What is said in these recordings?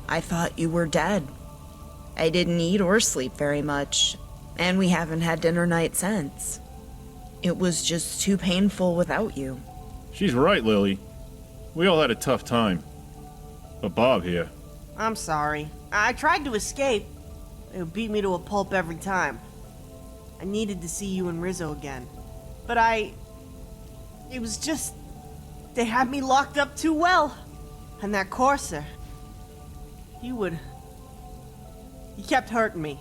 I thought you were dead. I didn't eat or sleep very much, and we haven't had dinner night since. It was just too painful without you. She's right, Lily. We all had a tough time. But Bob here. I'm sorry. I tried to escape. It would beat me to a pulp every time. I needed to see you and Rizzo again. But it was just... They had me locked up too well. And that courser... He kept hurting me.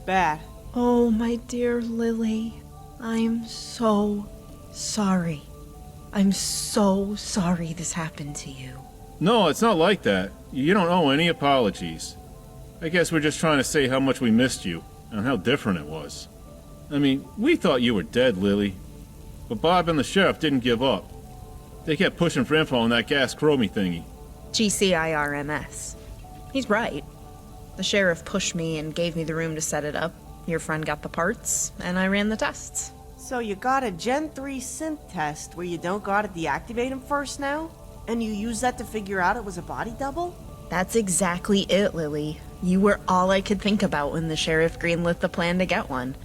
Bad. Oh, my dear Lily. I'm so sorry. I'm so sorry this happened to you. No, it's not like that. You don't owe any apologies. I guess we're just trying to say how much we missed you, and how different it was. I mean, we thought you were dead, Lily. But Bob and the sheriff didn't give up. They kept pushing for info on that gas chromie thingy. GCIRMS. He's right. The sheriff pushed me and gave me the room to set it up. Your friend got the parts, and I ran the tests. So you got a Gen 3 synth test where you don't gotta deactivate him first now? And you use that to figure out it was a body double? That's exactly it, Lily. You were all I could think about when the sheriff greenlit the plan to get one.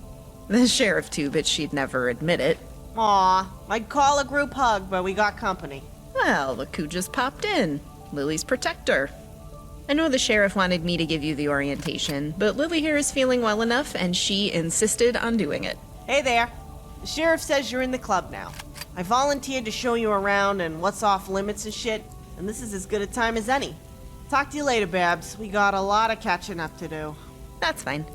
The sheriff too, but she'd never admit it. Aw, I'd call a group hug, but we got company. Well, look who just popped in. Lily's protector. I know the sheriff wanted me to give you the orientation, but Lily here is feeling well enough, and she insisted on doing it. Hey there. The sheriff says you're in the club now. I volunteered to show you around and what's off limits and shit, and this is as good a time as any. Talk to you later, Babs. We got a lot of catching up to do. That's fine.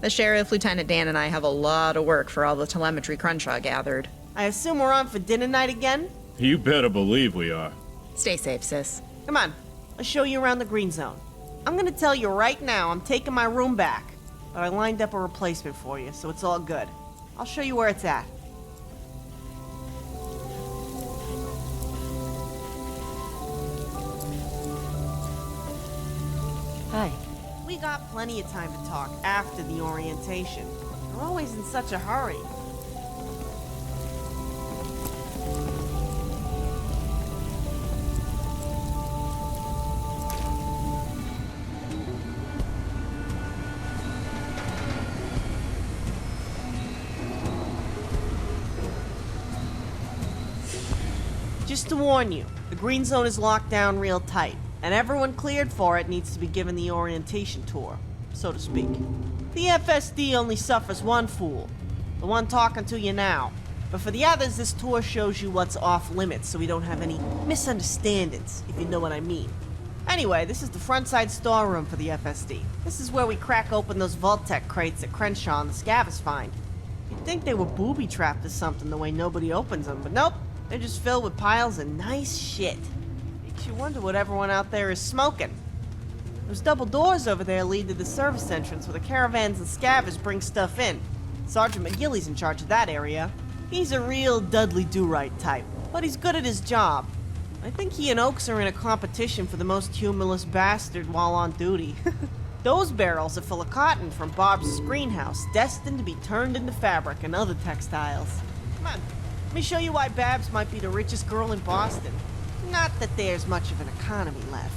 The sheriff, Lieutenant Dan, and I have a lot of work for all the telemetry Crenshaw gathered. I assume we're on for dinner night again? You better believe we are. Stay safe, sis. Come on, I'll show you around the green zone. I'm gonna tell you right now I'm taking my room back, but I lined up a replacement for you, so it's all good. I'll show you where it's at. Hi. We got plenty of time to talk after the orientation. We're always in such a hurry. Just to warn you, the green zone is locked down real tight, and everyone cleared for it needs to be given the orientation tour, so to speak. The FSD only suffers one fool, the one talking to you now. But for the others, this tour shows you what's off limits so we don't have any misunderstandings, if you know what I mean. Anyway, this is the frontside storeroom for the FSD. This is where we crack open those Vault-Tec crates that Crenshaw and the Scavs find. You'd think they were booby-trapped or something the way nobody opens them, but nope. They're just filled with piles of nice shit. Makes you wonder what everyone out there is smoking. Those double doors over there lead to the service entrance where the caravans and scavengers bring stuff in. Sergeant McGilly's in charge of that area. He's a real Dudley Do-Right type, but he's good at his job. I think he and Oaks are in a competition for the most humorless bastard while on duty. Those barrels are full of cotton from Bob's greenhouse, destined to be turned into fabric and other textiles. Come on. Let me show you why Babs might be the richest girl in Boston. Not that there's much of an economy left.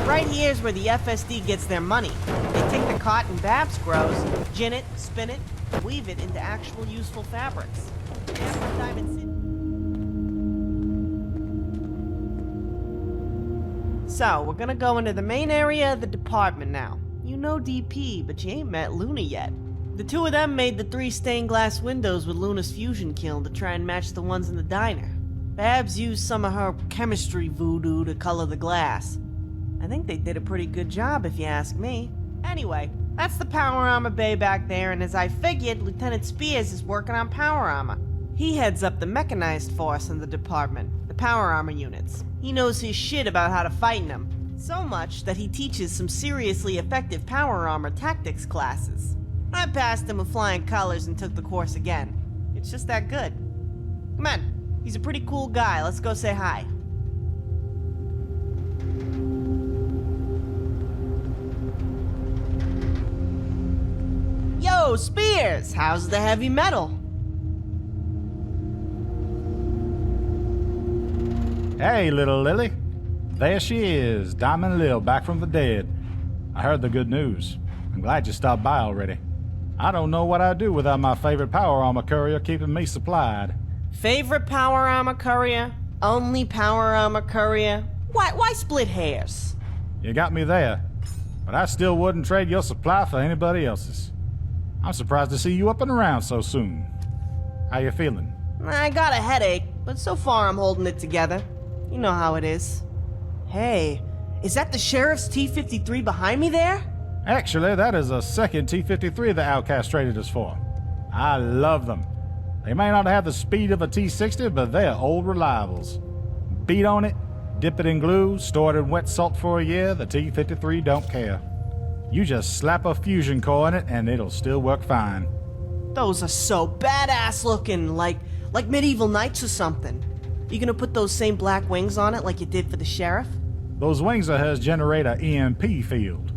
Right here's where the FSD gets their money. They take the cotton Babs grows, gin it, spin it, and weave it into actual useful fabrics. After Diamond City. So, we're gonna go into the main area of the department now. You know DP, but you ain't met Luna yet. The two of them made the 3 stained glass windows with Luna's fusion kiln to try and match the ones in the diner. Babs used some of her chemistry voodoo to color the glass. I think they did a pretty good job, if you ask me. Anyway, that's the power armor bay back there, and as I figured, Lieutenant Spears is working on power armor. He heads up the mechanized force in the department, but power armor units. He knows his shit about how to fight in them. So much that he teaches some seriously effective power armor tactics classes. I passed him with flying colors and took the course again. It's just that good. Come on, he's a pretty cool guy. Let's go say hi. Yo, Spears! How's the heavy metal? Hey, little Lily. There she is, Diamond Lil, back from the dead. I heard the good news. I'm glad you stopped by already. I don't know what I'd do without my favorite power armor courier keeping me supplied. Favorite power armor courier? Only power armor courier? Why split hairs? You got me there, but I still wouldn't trade your supply for anybody else's. I'm surprised to see you up and around so soon. How you feeling? I got a headache, but so far I'm holding it together. You know how it is. Hey, is that the sheriff's T-53 behind me there? Actually, that is a second T-53 the Outcast traded us for. I love them. They may not have the speed of a T-60, but they're old reliables. Beat on it, dip it in glue, store it in wet salt for a year, the T-53 don't care. You just slap a fusion core in it and it'll still work fine. Those are so badass looking, like medieval knights or something. You gonna put those same black wings on it like you did for the sheriff? Those wings of hers generate a EMP field.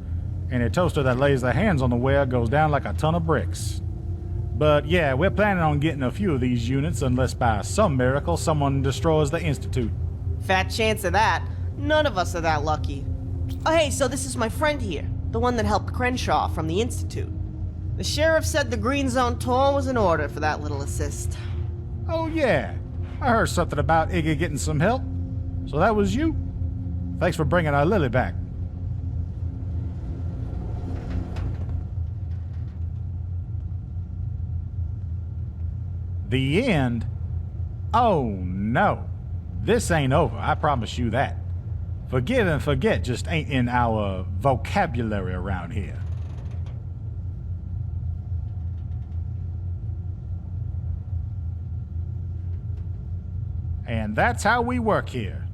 Any toaster that lays their hands on the wear goes down like a ton of bricks. But yeah, we're planning on getting a few of these units unless by some miracle someone destroys the Institute. Fat chance of that. None of us are that lucky. Oh hey, so this is my friend here, the one that helped Crenshaw from the Institute. The sheriff said the Green Zone tour was in order for that little assist. Oh yeah, I heard something about Iggy getting some help. So that was you? Thanks for bringing our Lily back. The end? Oh no. This ain't over, I promise you that. Forgive and forget just ain't in our vocabulary around here. And that's how we work here.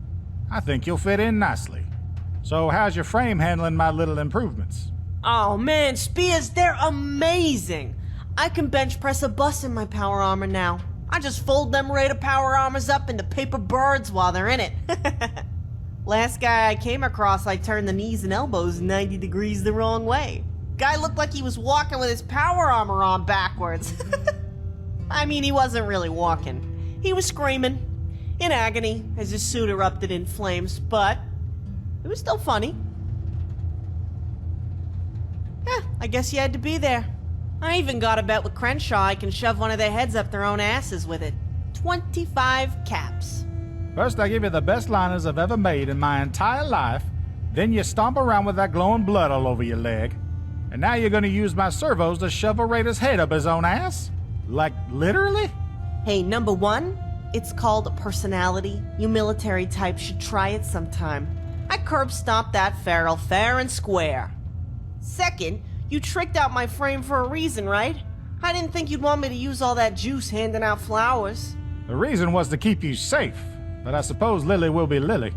I think you'll fit in nicely. So how's your frame handling my little improvements? Oh man, Spears, they're amazing! I can bench press a bus in my power armor now. I just fold them Raider power armors up into paper birds while they're in it. Last guy I came across, I turned the knees and elbows 90 degrees the wrong way. Guy looked like he was walking with his power armor on backwards. I mean, he wasn't really walking. He was screaming, in agony, as his suit erupted in flames, but it was still funny. Yeah, I guess you had to be there. I even got a bet with Crenshaw I can shove one of their heads up their own asses with it. 25 caps. First I give you the best liners I've ever made in my entire life, then you stomp around with that glowing blood all over your leg, and now you're gonna use my servos to shove a Raider's head up his own ass? Like, literally? Hey, number one, it's called personality. You military types should try it sometime. I curb stomped that feral fair and square. Second, you tricked out my frame for a reason, right? I didn't think you'd want me to use all that juice handing out flowers. The reason was to keep you safe, but I suppose Lily will be Lily.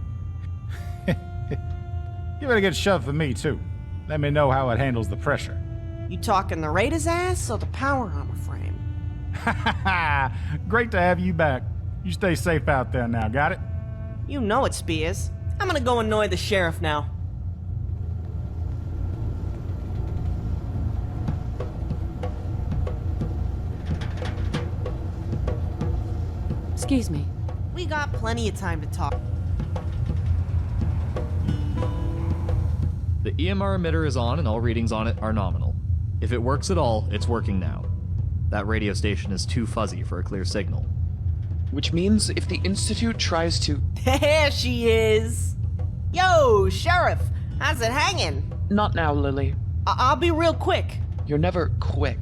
Give it a good shove for me, too. Let me know how it handles the pressure. You talking the Raider's ass or the power armor frame? Ha ha ha! Great to have you back. You stay safe out there now, got it? You know it, Spears. I'm gonna go annoy the sheriff now. Excuse me. We got plenty of time to talk. The EMR emitter is on and all readings on it are nominal. If it works at all, it's working now. That radio station is too fuzzy for a clear signal. Which means if the Institute tries to... There she is! Yo, Sheriff! How's it hanging? Not now, Lily. I'll be real quick. You're never quick.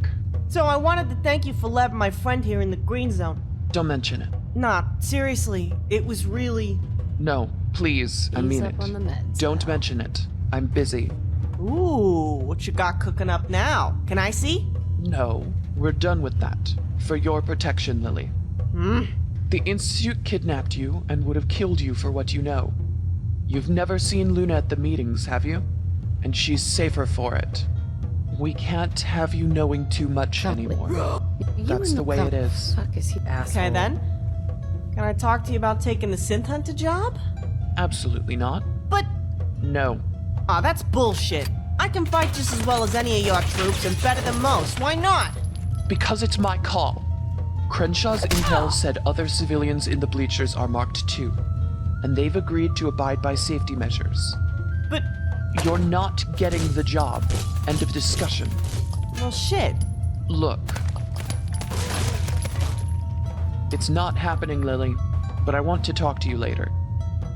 So I wanted to thank you for letting my friend here in the Green Zone. Don't mention it. Nah, seriously, it was really... No, please, I mean Ease it. up on the meds, Don't pal. mention it. I'm busy. Ooh, what you got cooking up now? Can I see? No, we're done with that. For your protection, Lily. The Institute kidnapped you and would have killed you for what you know. You've never seen Luna at the meetings, have you? And she's safer for it. We can't have you knowing too much anymore. That's the way it is. Fuck is he asshole? Okay then. Can I talk to you about taking the synth hunter job? Absolutely not. But, No. aw, that's bullshit. I can fight just as well as any of your troops and better than most. Why not? Because it's my call. Crenshaw's intel said other civilians in the Bleachers are marked too, and they've agreed to abide by safety measures. But, You're not getting the job. End of discussion. well, shit. Look. It's not happening, Lily, but I want to talk to you later.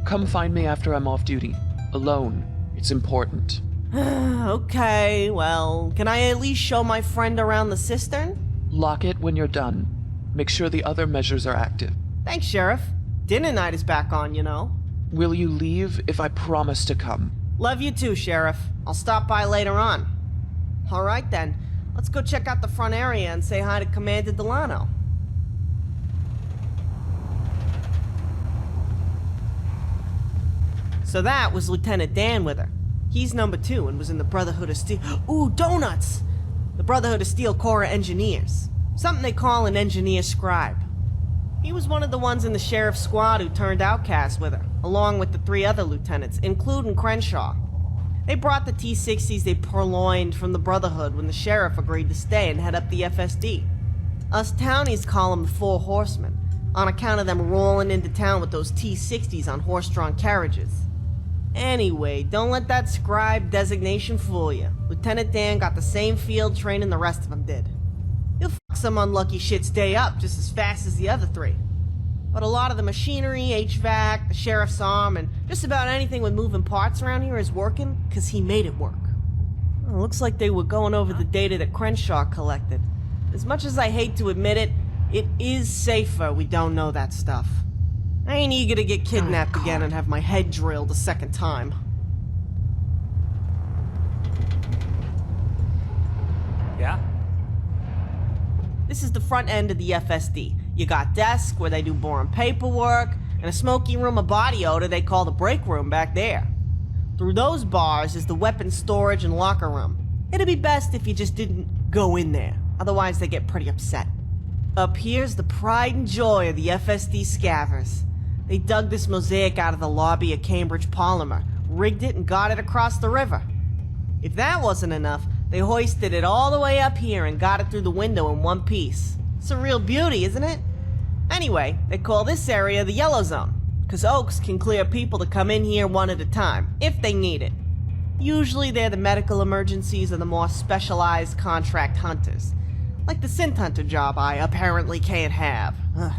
Come find me after I'm off duty. Alone. It's important. Okay, well, can I at least show my friend around the cistern? Lock it when you're done. Make sure the other measures are active. Thanks, Sheriff. Dinner night is back on, you know. Will you leave if I promise to come? Love you too, Sheriff. I'll stop by later on. All right, then. Let's go check out the front area and say hi to Commander Delano. So that was Lieutenant Dan with her. He's number 2 and was in the Brotherhood of Steel. Ooh, donuts! The Brotherhood of Steel Corps Engineers. Something they call an engineer scribe. He was one of the ones in the sheriff's squad who turned outcast with her, along with the 3 other lieutenants, including Crenshaw. They brought the T-60s they purloined from the Brotherhood when the sheriff agreed to stay and head up the FSD. Us townies call them the 4 Horsemen, on account of them rolling into town with those T-60s on horse-drawn carriages. Anyway, don't let that scribe designation fool you. Lieutenant Dan got the same field training the rest of them did. He'll fuck some unlucky shit's day up just as fast as the other 3. But a lot of the machinery, HVAC, the sheriff's arm, and just about anything with moving parts around here is working because he made it work. Well, looks like they were going over the data that Crenshaw collected. As much as I hate to admit it, it is safer we don't know that stuff. I ain't eager to get kidnapped again and have my head drilled a second time. Yeah? This is the front end of the FSD. You got desks where they do boring paperwork, and a smoky room of body odor they call the break room back there. Through those bars is the weapons storage and locker room. It'd be best if you just didn't go in there, otherwise they get pretty upset. Up here's the pride and joy of the FSD scavvers. They dug this mosaic out of the lobby of Cambridge Polymer, rigged it, and got it across the river. If that wasn't enough, they hoisted it all the way up here and got it through the window in one piece. It's a real beauty, isn't it? Anyway, they call this area the Yellow Zone, because Oaks can clear people to come in here one at a time, if they need it. Usually they're the medical emergencies or the more specialized contract hunters, like the synth hunter job I apparently can't have. Ugh.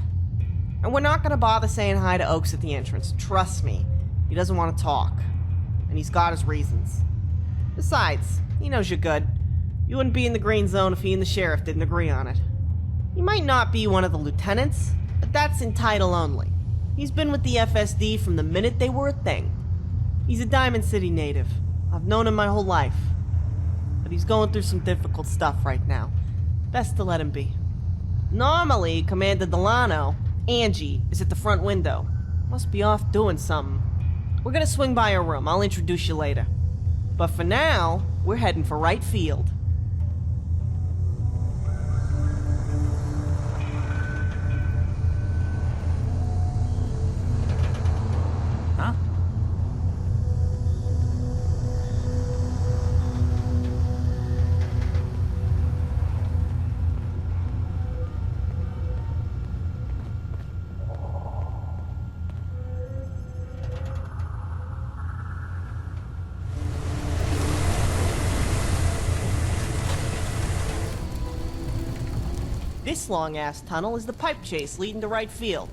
And we're not gonna bother saying hi to Oaks at the entrance, trust me. He doesn't want to talk, and he's got his reasons. Besides, he knows you're good. You wouldn't be in the green zone if he and the sheriff didn't agree on it. He might not be one of the lieutenants, but that's in title only. He's been with the FSD from the minute they were a thing. He's a Diamond City native. I've known him my whole life. But he's going through some difficult stuff right now. Best to let him be. Normally, Commander Delano, Angie, is at the front window. Must be off doing something. We're gonna swing by her room. I'll introduce you later. But for now, we're heading for right field. Huh? This long-ass tunnel is the pipe chase leading to right field.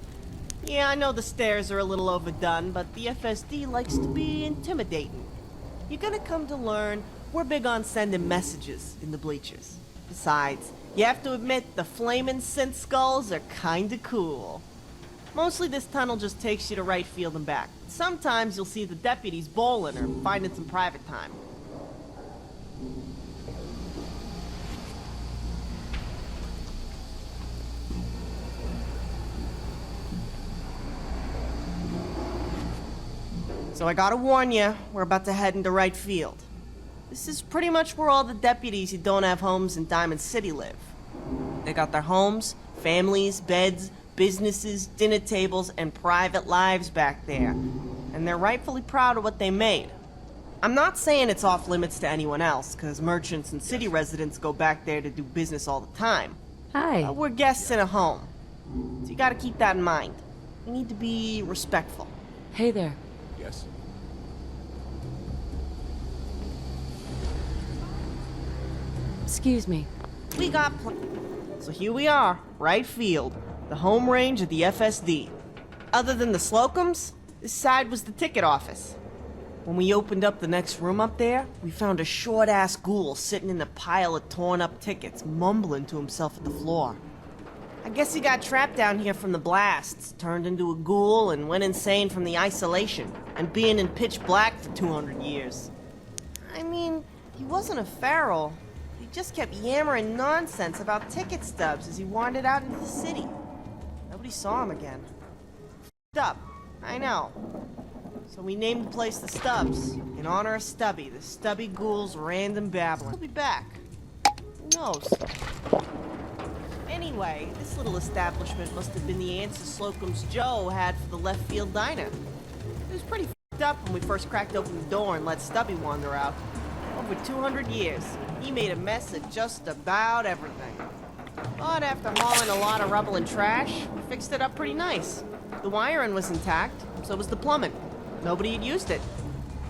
Yeah, I know the stairs are a little overdone, but the FSD likes to be intimidating. You're gonna come to learn we're big on sending messages in the Bleachers. Besides, you have to admit the flaming synth skulls are kinda cool. Mostly this tunnel just takes you to right field and back. Sometimes you'll see the deputies bowling or finding some private time. So I gotta warn you, we're about to head into right field. This is pretty much where all the deputies who don't have homes in Diamond City live. They got their homes, families, beds, businesses, dinner tables, and private lives back there. And they're rightfully proud of what they made. I'm not saying it's off limits to anyone else, because merchants and city residents go back there to do business all the time. Hi. We're guests in a home. So you gotta keep that in mind. We need to be respectful. Hey there. Yes. Excuse me. We got So here we are, right field, the home range of the FSD. Other than the Slocums, this side was the ticket office. When we opened up the next room up there, we found a short-ass ghoul sitting in a pile of torn-up tickets, mumbling to himself at the floor. I guess he got trapped down here from the blasts, turned into a ghoul, and went insane from the isolation, and being in pitch black for 200 years. I mean, he wasn't a feral. He just kept yammering nonsense about ticket stubs as he wandered out into the city. Nobody saw him again. F***ed up, I know. So we named the place the Stubbs, in honor of Stubby, the Stubby Ghoul's random babbling. He'll be back. Who knows? Anyway, this little establishment must have been the answer Slocum's Joe had for the left field diner. It was pretty f***ed up when we first cracked open the door and let Stubby wander out. Over 200 years, he made a mess of just about everything. But after hauling a lot of rubble and trash, we fixed it up pretty nice. The wiring was intact, so was the plumbing. Nobody had used it.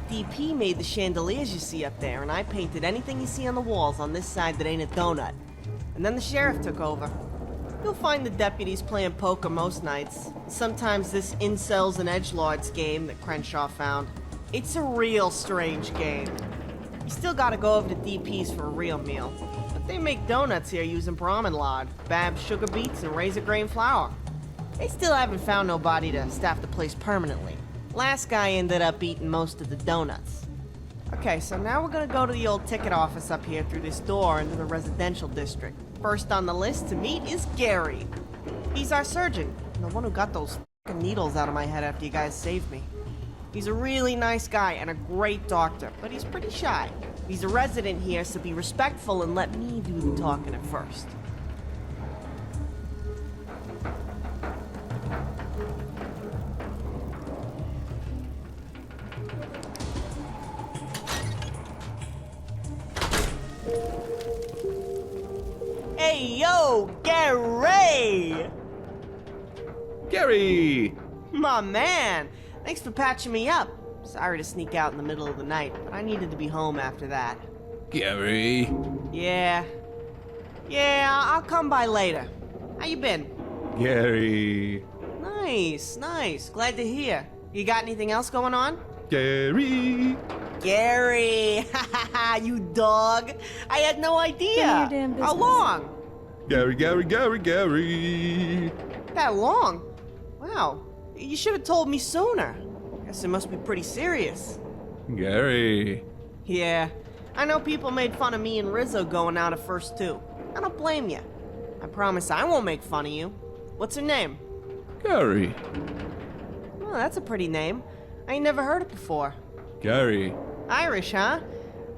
DP made the chandeliers you see up there, and I painted anything you see on the walls on this side that ain't a donut. And then the sheriff took over. You'll find the deputies playing poker most nights. Sometimes this incels and edgelords game that Crenshaw found. It's a real strange game. You still gotta go over to DP's for a real meal. But they make donuts here using Brahmin lard, Bab's sugar beets, and razor grain flour. They still haven't found nobody to staff the place permanently. Last guy ended up eating most of the donuts. Okay, so now we're gonna go to the old ticket office up here through this door into the residential district. First on the list to meet is Gary. He's our surgeon, and the one who got those f***ing needles out of my head after you guys saved me. He's a really nice guy and a great doctor, but he's pretty shy. He's a resident here, so be respectful and let me do the talking at first. Hey, yo, Gary! Gary! My man! Thanks for patching me up. Sorry to sneak out in the middle of the night, but I needed to be home after that. Gary! Yeah, I'll come by later. How you been? Gary! Nice, nice. Glad to hear. You got anything else going on? Gary! Gary! You dog! I had no idea! None of your damn How business. long? Gary, Gary, Gary, Gary! That long? Wow. You should have told me sooner. Guess it must be pretty serious. Gary! Yeah. I know people made fun of me and Rizzo going out at first too. I don't blame you. I promise I won't make fun of you. What's her name? Gary! Oh, that's a pretty name. I ain't never heard it before. Gary! Irish, huh?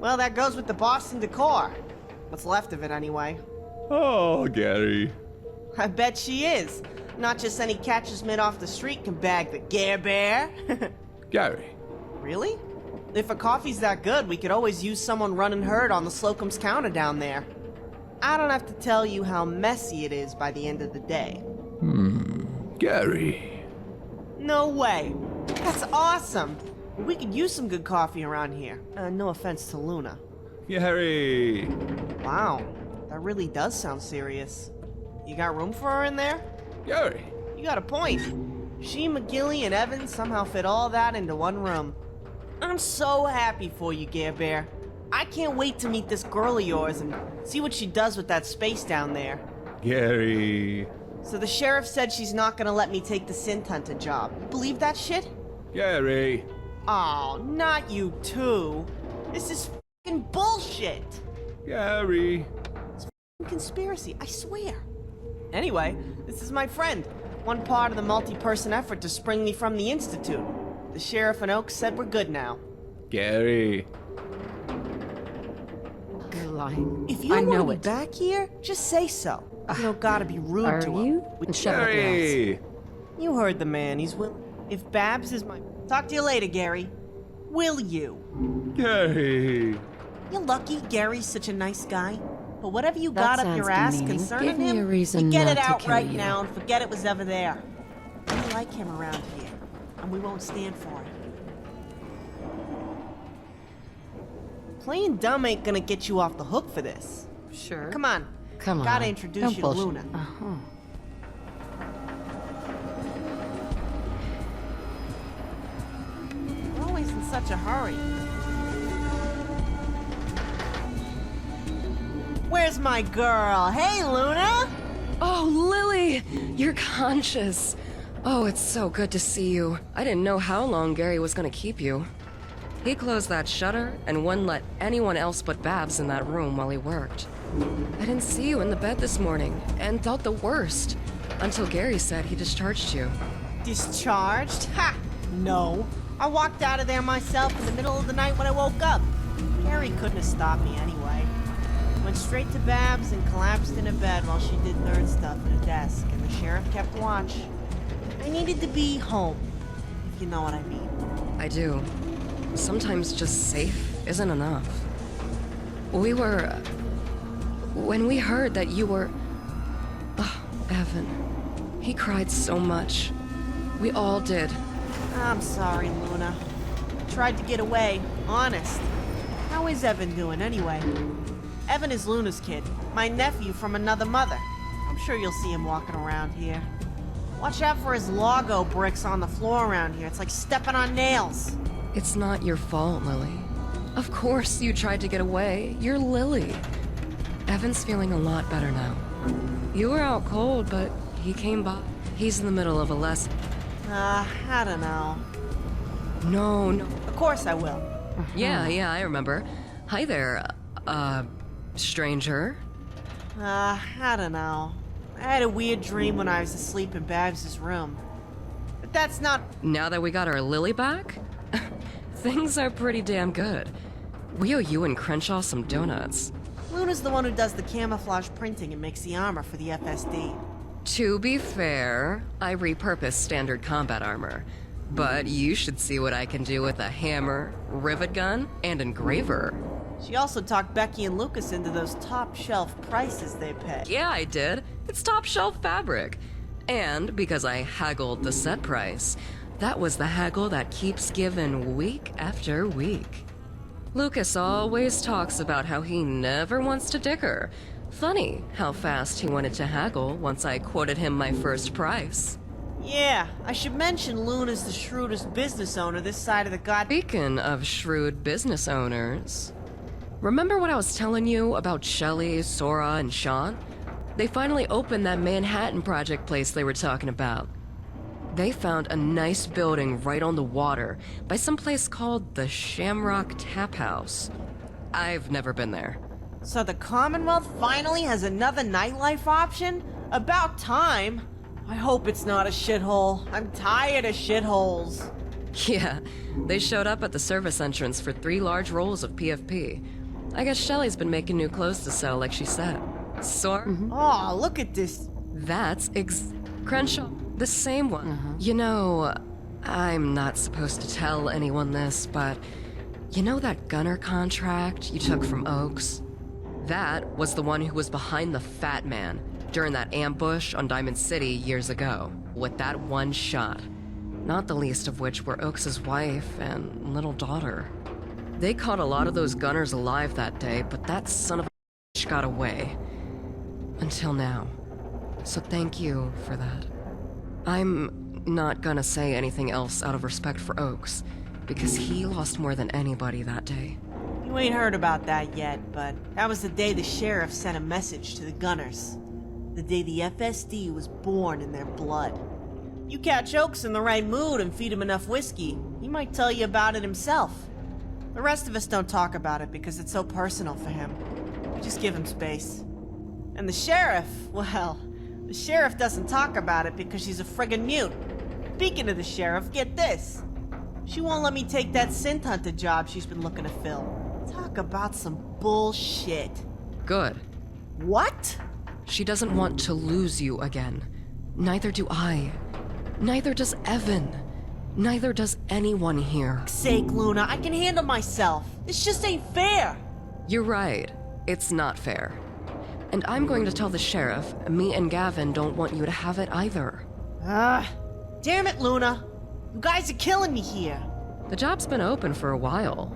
Well, that goes with the Boston decor. What's left of it, anyway. Oh, Gary! I bet she is. Not just any catches mid off the street can bag the Gare Bear. Gary! Really? If a coffee's that good, we could always use someone running herd on the Slocum's counter down there. I don't have to tell you how messy it is by the end of the day. Gary! No way. That's awesome. We could use some good coffee around here. No offense to Luna. Gary! Wow, that really does sound serious. You got room for her in there? Gary! You got a point. She, McGilly, and Evans somehow fit all that into one room. I'm so happy for you, Gare Bear. I can't wait to meet this girl of yours and see what she does with that space down there. Gary! So the sheriff said she's not gonna let me take the synth hunter job. You believe that shit? Gary! Oh, not you too. This is f***ing bullshit. Gary! Conspiracy, I swear. Anyway, this is my friend. One part of the multi-person effort to spring me from the Institute. The sheriff and Oaks said we're good now. Gary. You're lying. If you I know want to be it. back here, just say so. You don't gotta be rude Are to him. you? And shut up, your ass. Gary. You heard the man, he's willing. If Babs is my... Talk to you later, Gary. Will you? Gary. You're lucky Gary's such a nice guy. But whatever you That got up sounds your ass demeaning. concerning Give me him, a reason you get not it to out kill right you. now and forget it was ever there. We don't like him around here, and we won't stand for it. Playing dumb ain't gonna get you off the hook for this. Sure. Come on. Come on. Gotta introduce Don't you to bullshit. Luna. Uh-huh. We're always in such a hurry. Where's my girl? Hey, Luna! Oh, Lily! You're conscious. Oh, it's so good to see you. I didn't know how long Gary was gonna keep you. He closed that shutter and wouldn't let anyone else but Babs in that room while he worked. I didn't see you in the bed this morning and thought the worst until Gary said he discharged you. Discharged? Ha! No. I walked out of there myself in the middle of the night when I woke up. Gary couldn't have stopped me anyway. Went straight to Babs and collapsed in a bed while she did nerd stuff at a desk, and the sheriff kept watch. I needed to be home, if you know what I mean. I do. Sometimes just safe isn't enough. When we heard that you were... Oh, Evan. He cried so much. We all did. I'm sorry, Luna. I tried to get away, honest. How is Evan doing, anyway? Evan is Luna's kid, my nephew from another mother. I'm sure you'll see him walking around here. Watch out for his Logo bricks on the floor around here. It's like stepping on nails. It's not your fault, Lily. Of course you tried to get away. You're Lily. Evan's feeling a lot better now. You were out cold, but he came by. He's in the middle of a lesson. I don't know. No. Of course I will. Yeah, I remember. Hi there, stranger. I don't know. I had a weird dream when I was asleep in Babs's room. But that's not... Now that we got our Lily back, things are pretty damn good. We owe you and Crenshaw some donuts. Luna's the one who does the camouflage printing and makes the armor for the FSD. To be fair, I repurpose standard combat armor. But you should see what I can do with a hammer, rivet gun, and engraver. She also talked Becky and Lucas into those top-shelf prices they pay. Yeah, I did. It's top shelf fabric. And because I haggled the set price, that was the haggle that keeps giving week after week. Lucas always talks about how he never wants to dicker. Funny how fast he wanted to haggle once I quoted him my first price. Yeah, I should mention Luna's the shrewdest business owner this side of the Speaking of shrewd business owners, remember what I was telling you about Shelley, Sora, and Sean? They finally opened that Manhattan Project place they were talking about. They found a nice building right on the water by some place called the Shamrock Tap House. I've never been there. So the Commonwealth finally has another nightlife option? About time. I hope it's not a shithole. I'm tired of shitholes. Yeah, they showed up at the service entrance for 3 large rolls of PFP. I guess Shelley's been making new clothes to sell like she said. Sora? Oh, look at this. That's Crenshaw, the same one. You know, I'm not supposed to tell anyone this, but you know that gunner contract you took from Oaks? That was the one who was behind the Fat Man during that ambush on Diamond City years ago, with that one shot. Not the least of which were Oaks' wife and little daughter. They caught a lot of those gunners alive that day, but that son of a bitch got away. Until now. So thank you for that. I'm not gonna say anything else out of respect for Oaks, because he lost more than anybody that day. You ain't heard about that yet, but that was the day the sheriff sent a message to the gunners. The day the FSD was born in their blood. You catch Oaks in the right mood and feed him enough whiskey, he might tell you about it himself. The rest of us don't talk about it because it's so personal for him. We just give him space. And the sheriff, well, the sheriff doesn't talk about it because she's a friggin' mute. Speaking of the sheriff, get this. She won't let me take that synth hunter job she's been looking to fill. Talk about some bullshit. Good. What? She doesn't want to lose you again. Neither do I. Neither does Evan. Neither does anyone here. Sake, Luna, I can handle myself. This just ain't fair. You're right. It's not fair. And I'm going to tell the sheriff, me and Gavin don't want you to have it either. Damn it, Luna. You guys are killing me here. The job's been open for a while.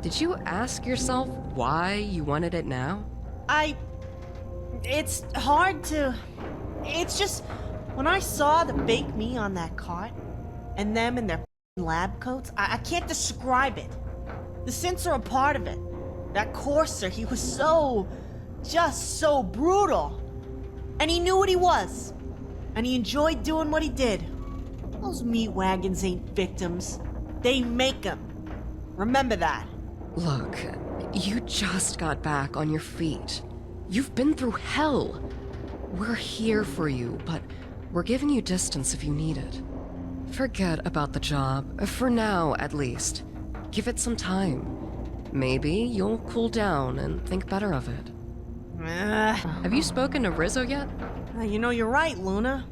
Did you ask yourself why you wanted it now? It's hard to... It's just... When I saw the fake me on that cart, and them in their lab coats, I can't describe it. The synths are a part of it. That courser, he was just so brutal. And he knew what he was. And he enjoyed doing what he did. Those meat wagons ain't victims. They make them. Remember that. Look, you just got back on your feet. You've been through hell. We're here for you, but we're giving you distance if you need it. Forget about the job, for now at least. Give it some time. Maybe you'll cool down and think better of it. Have you spoken to Rizzo yet? You know, you're right, Luna.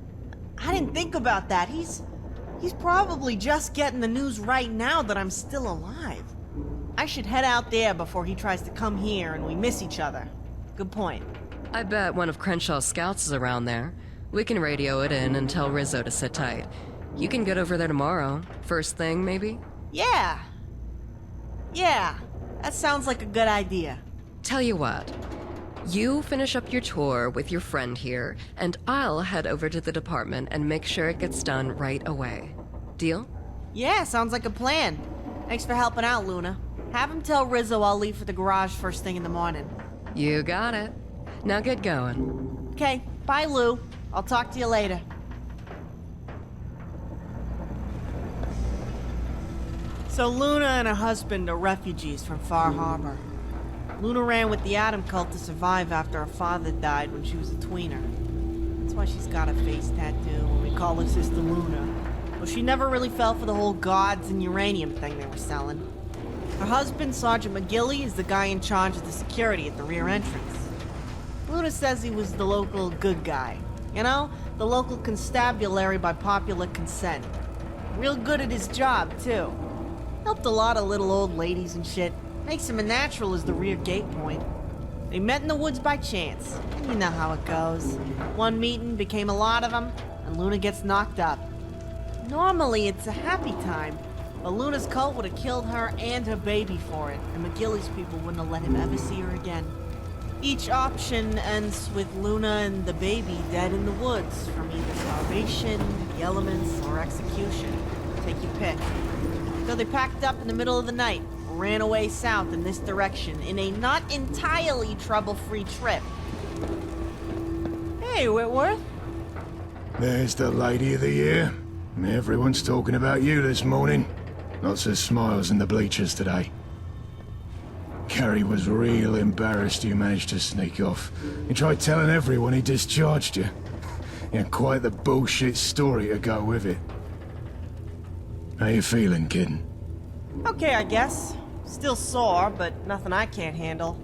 I didn't think about that. He's probably just getting the news right now that I'm still alive. I should head out there before he tries to come here and we miss each other. Good point. I bet one of Crenshaw's scouts is around there. We can radio it in and tell Rizzo to sit tight. You can get over there tomorrow. First thing, maybe? Yeah, that sounds like a good idea. Tell you what. You finish up your tour with your friend here, and I'll head over to the department and make sure it gets done right away. Deal? Yeah, sounds like a plan. Thanks for helping out, Luna. Have him tell Rizzo I'll leave for the garage first thing in the morning. You got it. Now get going. Okay, bye, Lou. I'll talk to you later. So Luna and her husband are refugees from Far Harbor. Luna ran with the Atom cult to survive after her father died when she was a tweener. That's why she's got a face tattoo, and we call her Sister Luna. Well, she never really fell for the whole gods and uranium thing they were selling. Her husband, Sergeant McGilly, is the guy in charge of the security at the rear entrance. Luna says he was the local good guy. You know, the local constabulary by popular consent. Real good at his job, too. Helped a lot of little old ladies and shit. Makes him a natural as the rear gate point. They met in the woods by chance. You know how it goes. One meeting became a lot of them, and Luna gets knocked up. Normally, it's a happy time, but Luna's cult would have killed her and her baby for it, and McGilly's people wouldn't have let him ever see her again. Each option ends with Luna and the baby dead in the woods from either starvation, the elements, or execution. Take your pick. So they packed up in the middle of the night, ran away south in this direction in a not entirely trouble-free trip. Hey, Whitworth. There's the lady of the year. Everyone's talking about you this morning. Lots of smiles in the bleachers today. Carrie was real embarrassed you managed to sneak off. He tried telling everyone he discharged you. He had quite the bullshit story to go with it. How you feeling, kid? Okay, I guess. Still sore, but nothing I can't handle.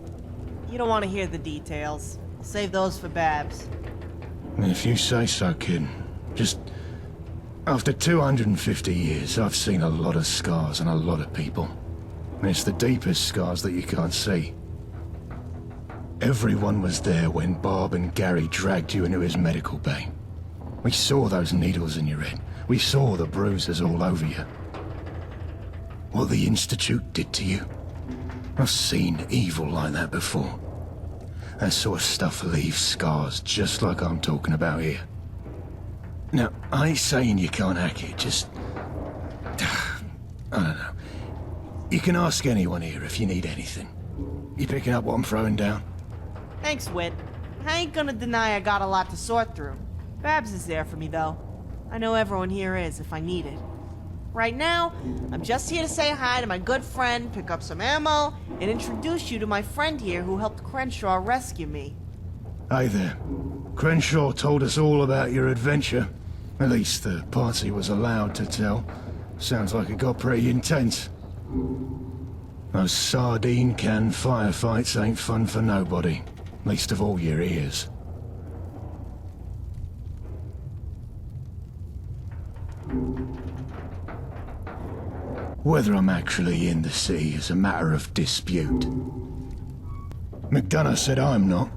You don't want to hear the details. I'll save those for Babs. If you say so, kid. Just... After 250 years, I've seen a lot of scars and a lot of people. It's the deepest scars that you can't see. Everyone was there when Bob and Gary dragged you into his medical bay. We saw those needles in your head. We saw the bruises all over you. What the Institute did to you. I've seen evil like that before. That sort of stuff leaves scars just like I'm talking about here. Now, I ain't saying you can't hack it, just... I don't know. You can ask anyone here if you need anything. You picking up what I'm throwing down? Thanks, Whit. I ain't gonna deny I got a lot to sort through. Babs is there for me, though. I know everyone here is if I need it. Right now, I'm just here to say hi to my good friend, pick up some ammo, and introduce you to my friend here who helped Crenshaw rescue me. Hey there. Crenshaw told us all about your adventure. At least the parts he was allowed to tell. Sounds like it got pretty intense. Those sardine can firefights ain't fun for nobody, least of all your ears. Whether I'm actually in the sea is a matter of dispute. McDonough said I'm not,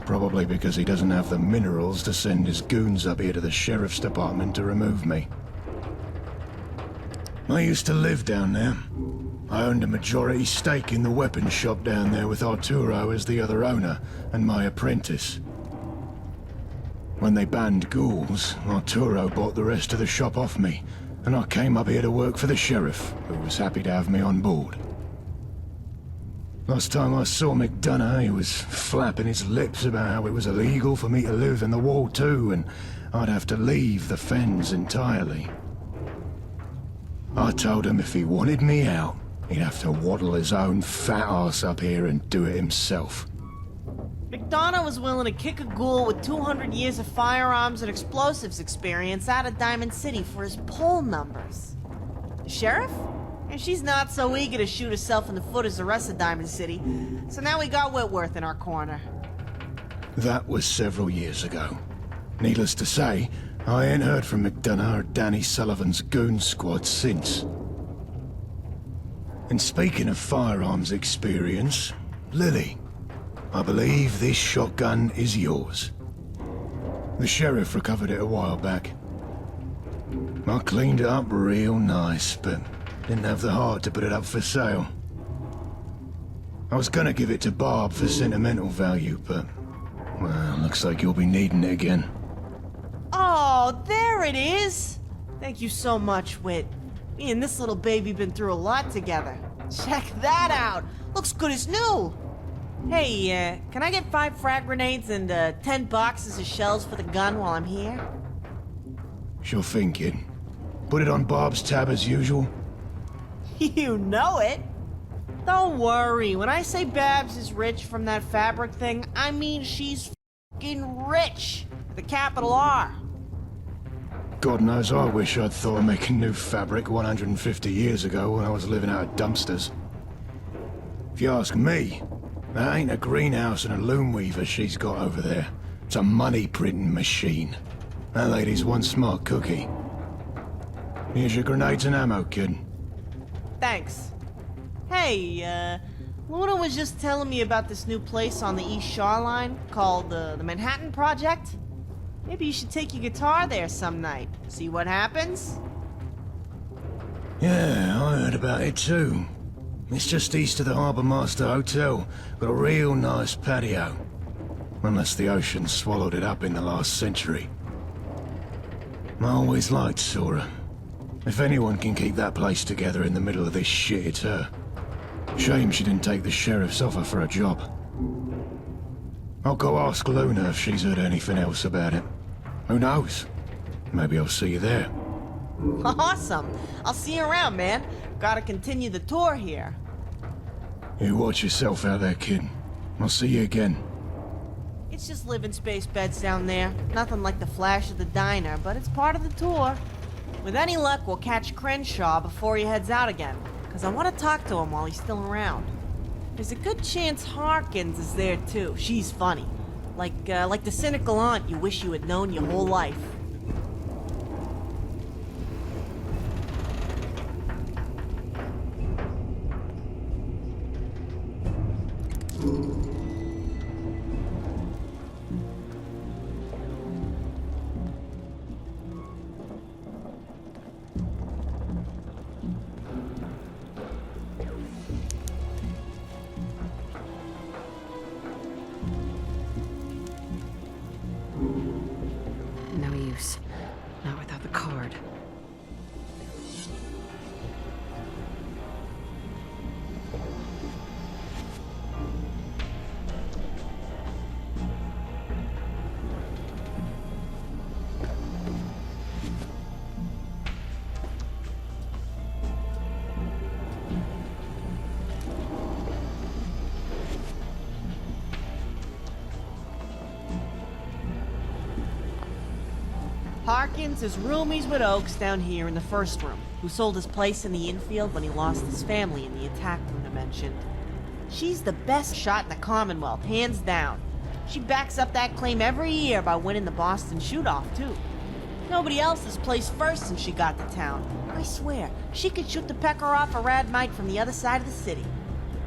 probably because he doesn't have the minerals to send his goons up here to the sheriff's department to remove me. I used to live down there. I owned a majority stake in the weapons shop down there with Arturo as the other owner and my apprentice. When they banned ghouls, Arturo bought the rest of the shop off me, and I came up here to work for the sheriff, who was happy to have me on board. Last time I saw McDonough, he was flapping his lips about how it was illegal for me to live in the wall too, and I'd have to leave the Fens entirely. I told him if he wanted me out, he'd have to waddle his own fat ass up here and do it himself. McDonough was willing to kick a ghoul with 200 years of firearms and explosives experience out of Diamond City for his poll numbers. The sheriff? And she's not so eager to shoot herself in the foot as the rest of Diamond City, so now we got Whitworth in our corner. That was several years ago. Needless to say, I ain't heard from McDonough or Danny Sullivan's goon squad since. And speaking of firearms experience, Lily, I believe this shotgun is yours. The sheriff recovered it a while back. I cleaned it up real nice, but didn't have the heart to put it up for sale. I was gonna give it to Barb for sentimental value, but, well, looks like you'll be needing it again. Oh, there it is! Thank you so much, Whit. Me and this little baby been through a lot together. Check that out! Looks good as new! Hey, can I get 5 frag grenades and 10 boxes of shells for the gun while I'm here? Sure thing, kid. Put it on Barb's tab as usual. You know it! Don't worry, when I say Babs is rich from that fabric thing, I mean she's f***ing rich! With a capital R. God knows I wish I'd thought of making new fabric 150 years ago when I was living out of dumpsters. If you ask me, that ain't a greenhouse and a loom weaver she's got over there. It's a money-printing machine. That lady's one smart cookie. Here's your grenades and ammo, kid. Thanks. Hey, Luna was just telling me about this new place on the East Shoreline called the Manhattan Project. Maybe you should take your guitar there some night. See what happens? Yeah, I heard about it too. It's just east of the Harbour Master Hotel. Got a real nice patio. Unless the ocean swallowed it up in the last century. I always liked Sora. If anyone can keep that place together in the middle of this shit, it's her. Shame she didn't take the sheriff's offer for a job. I'll go ask Luna if she's heard anything else about it. Who knows? Maybe I'll see you there. Awesome! I'll see you around, man. Gotta continue the tour here. You watch yourself out there, kid. I'll see you again. It's just living space beds down there. Nothing like the flash of the diner, but it's part of the tour. With any luck, we'll catch Crenshaw before he heads out again, because I want to talk to him while he's still around. There's a good chance Harkins is there too. She's funny. Like the cynical aunt you wish you had known your whole life. No use. Not without the card. Harkins is roomies with Oaks down here in the first room, who sold his place in the infield when he lost his family in the attack Luna mentioned. She's the best shot in the Commonwealth, hands down. She backs up that claim every year by winning the Boston shoot-off, too. Nobody else has placed first since she got to town. I swear, she could shoot the pecker off a rad mite from the other side of the city.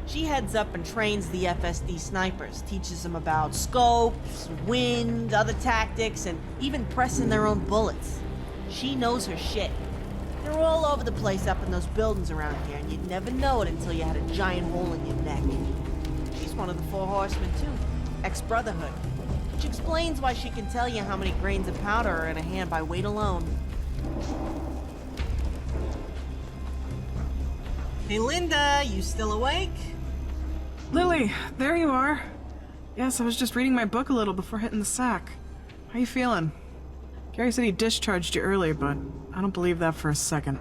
She heads up and trains the FSD snipers, teaches them about scopes, wind, other tactics, and even pressing their own bullets. She knows her shit. They're all over the place up in those buildings around here, and you'd never know it until you had a giant hole in your neck. She's one of the Four Horsemen, too. Ex-Brotherhood. Which explains why she can tell you how many grains of powder are in a hand by weight alone. Hey, Linda, you still awake? Lily, there you are. Yes, I was just reading my book a little before hitting the sack. How you feeling? Gary said he discharged you early, but I don't believe that for a second.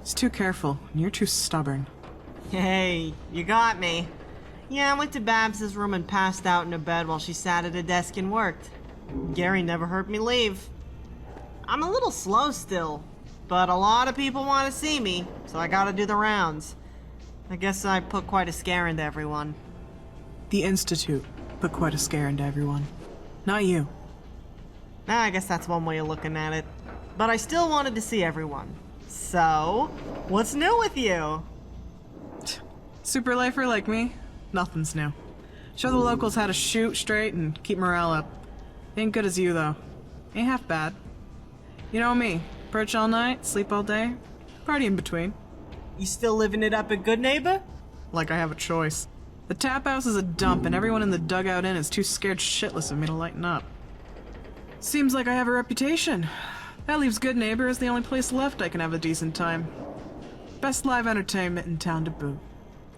He's too careful, and you're too stubborn. Hey, you got me. Yeah, I went to Babs's room and passed out in her bed while she sat at a desk and worked. Gary never heard me leave. I'm a little slow still, but a lot of people want to see me, so I gotta do the rounds. I guess I put quite a scare into everyone. The Institute put quite a scare into everyone. Not you. I guess that's one way of looking at it. But I still wanted to see everyone. So, what's new with you? Super lifer like me? Nothing's new. Show the locals how to shoot straight and keep morale up. Ain't good as you, though. Ain't half bad. You know me. Perch all night, sleep all day, party in between. You still living it up at Good Neighbor? Like I have a choice. The tap house is a dump, and everyone in the dugout inn is too scared shitless of me to lighten up. Seems like I have a reputation. That leaves Good Neighbor as the only place left I can have a decent time. Best live entertainment in town to boot.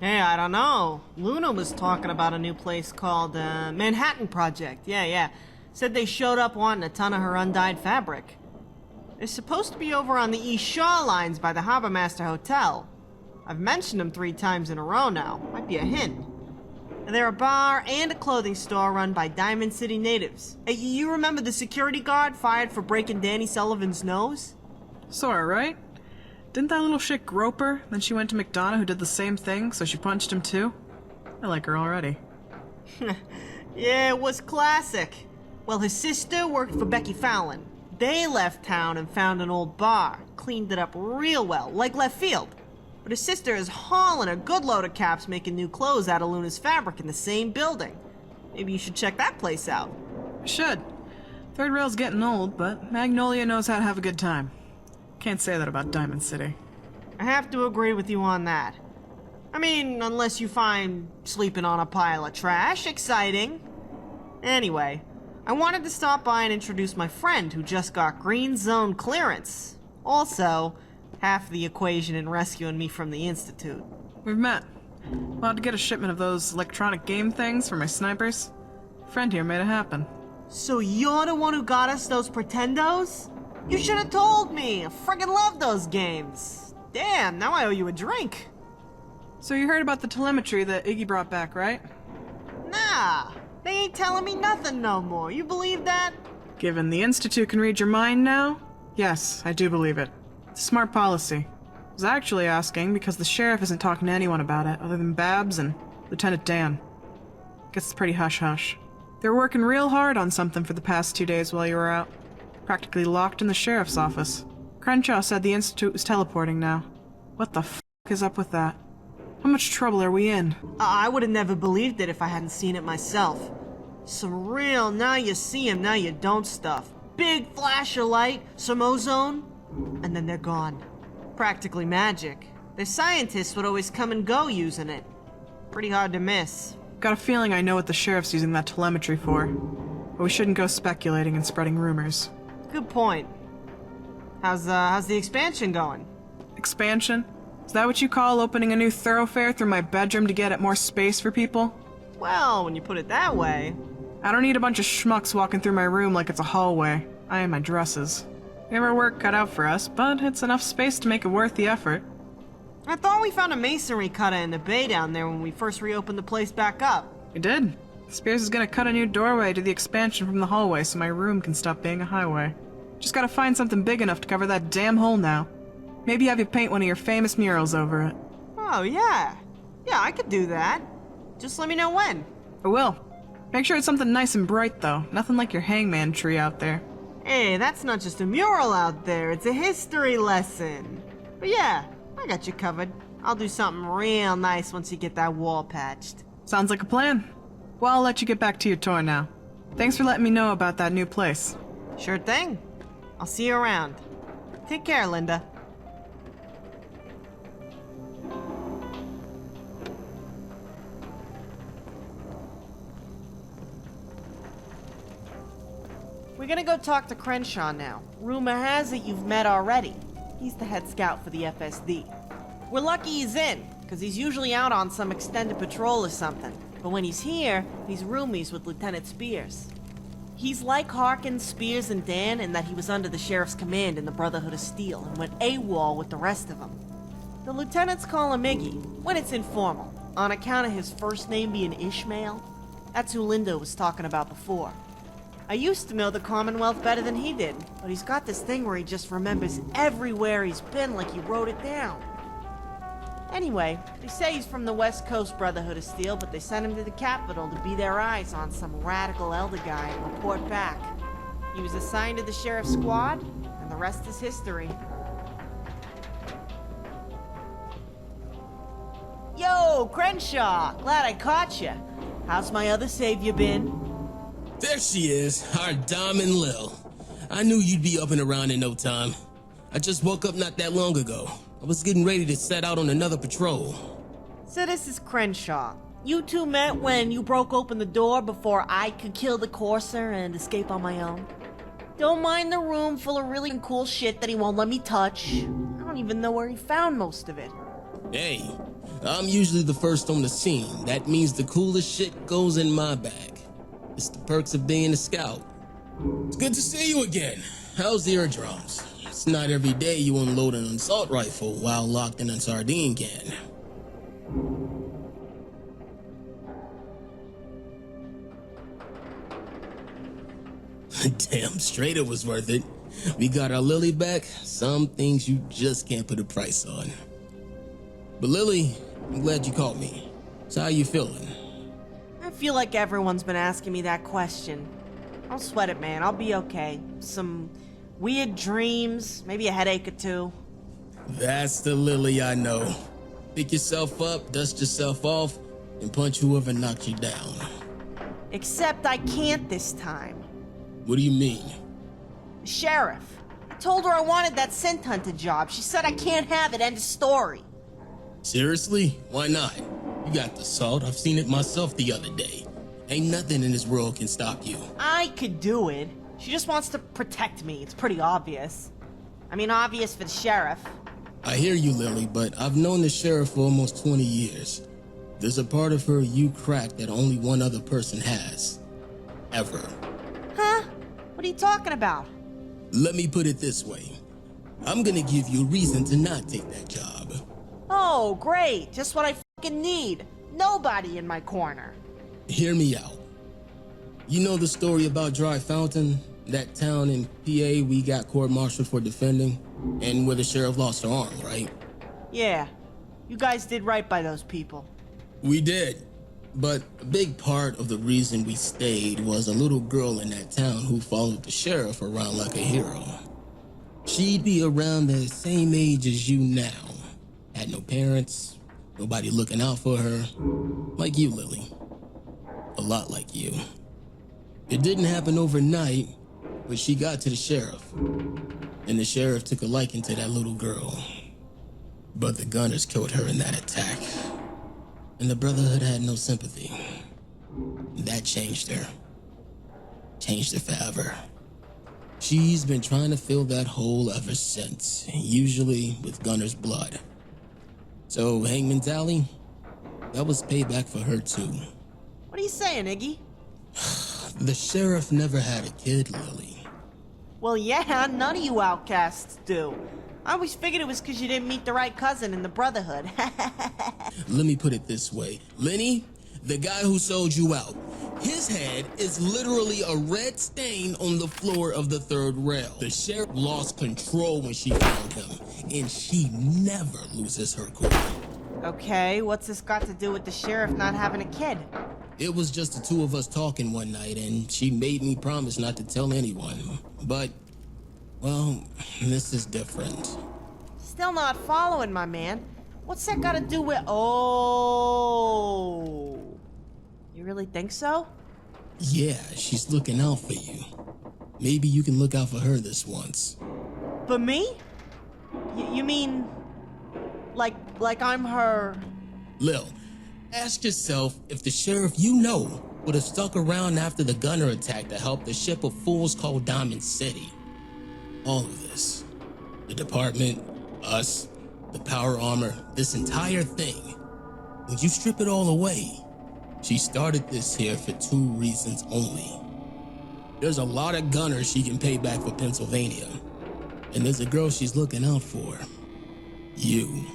Hey, I don't know. Luna was talking about a new place called, Manhattan Project. Yeah. Said they showed up wanting a ton of her undyed fabric. They're supposed to be over on the East Shore lines by the Harbor Master Hotel. I've mentioned them 3 times in a row now. Might be a hint. They're a bar and a clothing store run by Diamond City natives. Hey, you remember the security guard fired for breaking Danny Sullivan's nose? Sorta, right? Didn't that little shit grope her? Then she went to McDonough, who did the same thing, so she punched him too? I like her already. Yeah, it was classic. Well, his sister worked for Becky Fallon. They left town and found an old bar. Cleaned it up real well, like left field. But his sister is hauling a good load of caps making new clothes out of Luna's fabric in the same building. Maybe you should check that place out. I should. Third rail's getting old, but Magnolia knows how to have a good time. Can't say that about Diamond City. I have to agree with you on that. I mean, unless you find sleeping on a pile of trash exciting. Anyway, I wanted to stop by and introduce my friend who just got Green Zone clearance. Also, half the equation in rescuing me from the Institute. We've met. About to get a shipment of those electronic game things for my snipers. Friend here made it happen. So you're the one who got us those Pretendos? You should have told me! I friggin' love those games! Damn, now I owe you a drink! So you heard about the telemetry that Iggy brought back, right? Nah! They ain't telling me nothing no more, you believe that? Given the Institute can read your mind now? Yes, I do believe it. It's a smart policy. I was actually asking because the sheriff isn't talking to anyone about it other than Babs and Lieutenant Dan. Guess it's pretty hush-hush. They were working real hard on something for the past 2 days while you were out. Practically locked in the sheriff's office. Crenshaw said the Institute was teleporting now. What the f*** is up with that? How much trouble are we in? I would have never believed it if I hadn't seen it myself. Some real now you see 'em, now you don't stuff. Big flash of light, some ozone, and then they're gone. Practically magic. The scientists would always come and go using it. Pretty hard to miss. Got a feeling I know what the sheriff's using that telemetry for. But we shouldn't go speculating and spreading rumors. Good point. How's the expansion going? Expansion? Is that what you call opening a new thoroughfare through my bedroom to get at more space for people? Well, when you put it that way. I don't need a bunch of schmucks walking through my room like it's a hallway. I and my dresses. We have our work cut out for us, but it's enough space to make it worth the effort. I thought we found a masonry cutter in the bay down there when we first reopened the place back up. We did. Spears is gonna cut a new doorway to the expansion from the hallway so my room can stop being a highway. Just gotta find something big enough to cover that damn hole now. Maybe have you paint one of your famous murals over it. Oh, yeah. Yeah, I could do that. Just let me know when. I will. Make sure it's something nice and bright, though. Nothing like your hangman tree out there. Hey, that's not just a mural out there, it's a history lesson. But yeah, I got you covered. I'll do something real nice once you get that wall patched. Sounds like a plan. Well, I'll let you get back to your tour now. Thanks for letting me know about that new place. Sure thing. I'll see you around. Take care, Linda. We're gonna go talk to Crenshaw now. Rumor has it you've met already. He's the head scout for the FSD. We're lucky he's in, because he's usually out on some extended patrol or something. But when he's here, he's roomies with Lieutenant Spears. He's like Harkins, Spears, and Dan in that he was under the sheriff's command in the Brotherhood of Steel and went AWOL with the rest of them. The lieutenants call him Iggy, when it's informal, on account of his first name being Ishmael. That's who Linda was talking about before. I used to know the Commonwealth better than he did, but he's got this thing where he just remembers everywhere he's been like he wrote it down. Anyway, they say he's from the West Coast Brotherhood of Steel, but they sent him to the capital to be their eyes on some radical elder guy and report back. He was assigned to the sheriff's squad, and the rest is history. Yo, Crenshaw! Glad I caught you. How's my other savior been? There she is, our Diamond Lil. I knew you'd be up and around in no time. I just woke up not that long ago. I was getting ready to set out on another patrol. So this is Crenshaw. You two met when you broke open the door before I could kill the Courser and escape on my own. Don't mind the room full of really cool shit that he won't let me touch. I don't even know where he found most of it. Hey, I'm usually the first on the scene. That means the coolest shit goes in my bag. It's the perks of being a scout. It's good to see you again. How's the eardrums? It's not every day you unload an assault rifle while locked in a sardine can. Damn straight it was worth it. We got our Lily back. Some things you just can't put a price on. But Lily, I'm glad you called me. So how you feeling? I feel like everyone's been asking me that question. Don't sweat it, man. I'll be okay. Some weird dreams, maybe a headache or two. That's the Lily I know. Pick yourself up, dust yourself off, and punch whoever knocked you down. Except I can't this time. What do you mean? The sheriff. I told her I wanted that scent hunter job. She said I can't have it, end of story. Seriously? Why not? You got the salt. I've seen it myself the other day. Ain't nothing in this world can stop you. I could do it. She just wants to protect me. It's pretty obvious. I mean, obvious for the sheriff. I hear you, Lily, but I've known the sheriff for almost 20 years. There's a part of her you crack that only one other person has. Ever. Huh? What are you talking about? Let me put it this way. I'm gonna give you a reason to not take that job. Oh, great. Just what I fucking need. Nobody in my corner. Hear me out. You know the story about Dry Fountain? That town in PA we got court-martialed for defending? And where the sheriff lost her arm, right? Yeah. You guys did right by those people. We did. But a big part of the reason we stayed was a little girl in that town who followed the sheriff around like a hero. She'd be around the same age as you now. Had no parents, nobody looking out for her. Like you, Lily. A lot like you. It didn't happen overnight, but she got to the sheriff. And the sheriff took a liking to that little girl. But the gunners killed her in that attack. And the Brotherhood had no sympathy. That changed her. Changed her forever. She's been trying to fill that hole ever since, usually with Gunner's blood. So, Hangman's Alley, that was payback for her too. What are you saying, Iggy? The sheriff never had a kid, Lily. Well, yeah, none of you outcasts do. I always figured it was because you didn't meet the right cousin in the Brotherhood. Let me put it this way. Lenny, the guy who sold you out, His head is literally a red stain on the floor of the third rail. The sheriff lost control when she found him, and she never loses her cool. Okay, what's this got to do with the sheriff not having a kid? It was just the two of us talking one night, and she made me promise not to tell anyone. But, well, this is different. Still not following, my man. What's that got to do with... Oh... You really think so? Yeah, she's looking out for you. Maybe you can look out for her this once. For me? You mean... Like I'm her... Lil, ask yourself if the sheriff you know would have stuck around after the gunner attack to help the ship of fools called Diamond City. All of this. The department, us, the power armor, this entire thing. When you strip it all away, she started this here for 2 reasons only. There's a lot of gunners she can pay back for Pennsylvania. And there's a girl she's looking out for. You.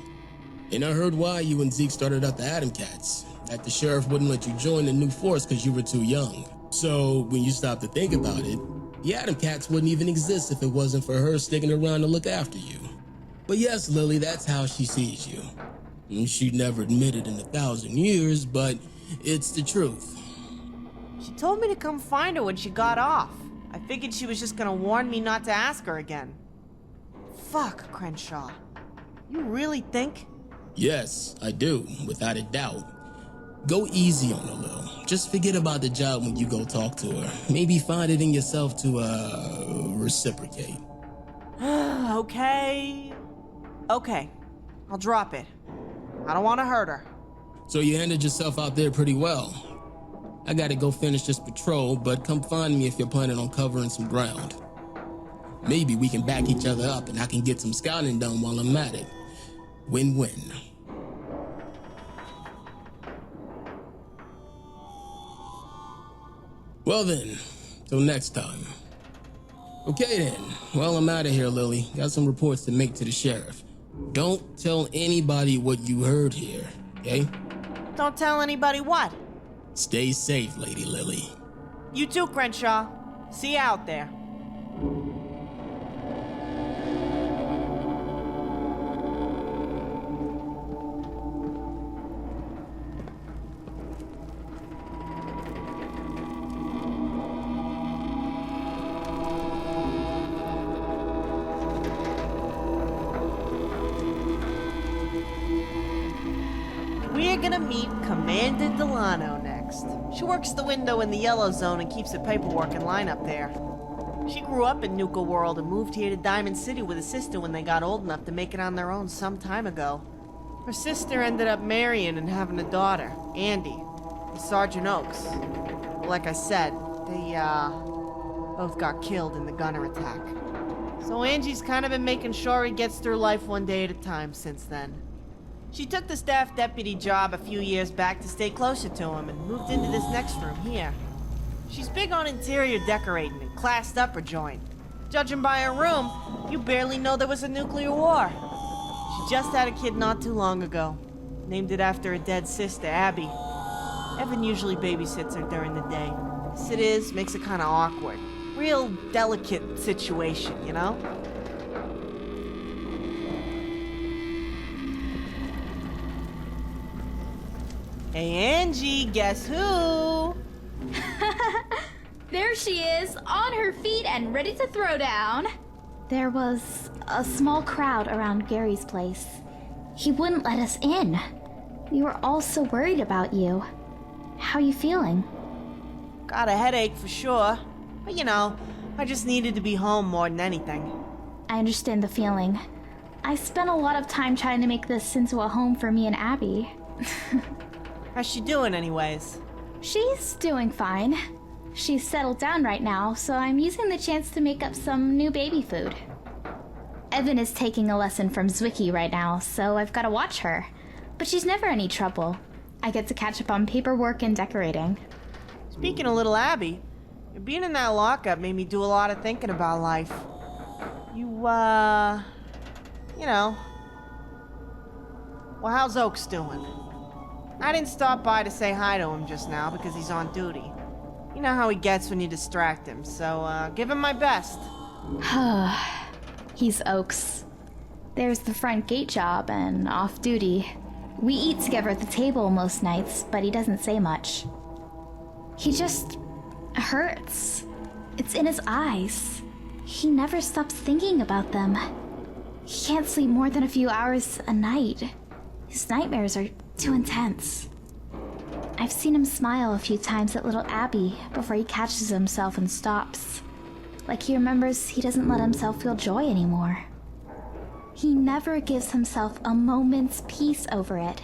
And I heard why you and Zeke started up the Atom Cats. That the sheriff wouldn't let you join the new force because you were too young. So when you stop to think about it, the Atom Cats wouldn't even exist if it wasn't for her sticking around to look after you. But yes, Lily, that's how she sees you. And she'd never admit it in 1,000 years, but it's the truth. She told me to come find her when she got off. I figured she was just gonna warn me not to ask her again. Fuck, Crenshaw. You really think? Yes, I do, without a doubt. Go easy on her, Lil. Just forget about the job when you go talk to her. Maybe find it in yourself to, reciprocate. Okay. Okay. I'll drop it. I don't want to hurt her. So you handled yourself out there pretty well. I gotta go finish this patrol, but come find me if you're planning on covering some ground. Maybe we can back each other up and I can get some scouting done while I'm at it. Win-win. Well then, till next time. Okay then, well I'm out of here, Lily. Got some reports to make to the sheriff. Don't tell anybody what you heard here, okay? Don't tell anybody what? Stay safe, Lady Lily. You too, Crenshaw. See you out there. We're gonna meet Commander Delano next. She works the window in the yellow zone and keeps the paperwork in line up there. She grew up in Nuka World and moved here to Diamond City with a sister when they got old enough to make it on their own some time ago. Her sister ended up marrying and having a daughter, Angie, with Sergeant Oaks. But like I said, they, both got killed in the gunner attack. So Angie's kind of been making sure he gets through life one day at a time since then. She took the staff deputy job a few years back to stay closer to him and moved into this next room here. She's big on interior decorating and classed up her joint. Judging by her room, you barely know there was a nuclear war. She just had a kid not too long ago. Named it after her dead sister, Abby. Evan usually babysits her during the day. As it is, makes it kind of awkward. Real delicate situation, you know? Hey, Angie, guess who? There she is, on her feet and ready to throw down. There was a small crowd around Gary's place. He wouldn't let us in. We were all so worried about you. How you feeling? Got a headache for sure. But you know, I just needed to be home more than anything. I understand the feeling. I spent a lot of time trying to make this into a home for me and Abby. How's she doing anyways? She's doing fine. She's settled down right now, so I'm using the chance to make up some new baby food. Evan is taking a lesson from Zwicky right now, so I've got to watch her. But she's never any trouble. I get to catch up on paperwork and decorating. Speaking of little Abby, being in that lockup made me do a lot of thinking about life. You know. Well, how's Oaks doing? I didn't stop by to say hi to him just now because he's on duty. You know how he gets when you distract him, so give him my best. He's Oaks. There's the front gate job and off duty. We eat together at the table most nights, but he doesn't say much. He just hurts. It's in his eyes. He never stops thinking about them. He can't sleep more than a few hours a night. His nightmares are too intense. I've seen him smile a few times at little Abby before he catches himself and stops. Like he remembers he doesn't let himself feel joy anymore. He never gives himself a moment's peace over it.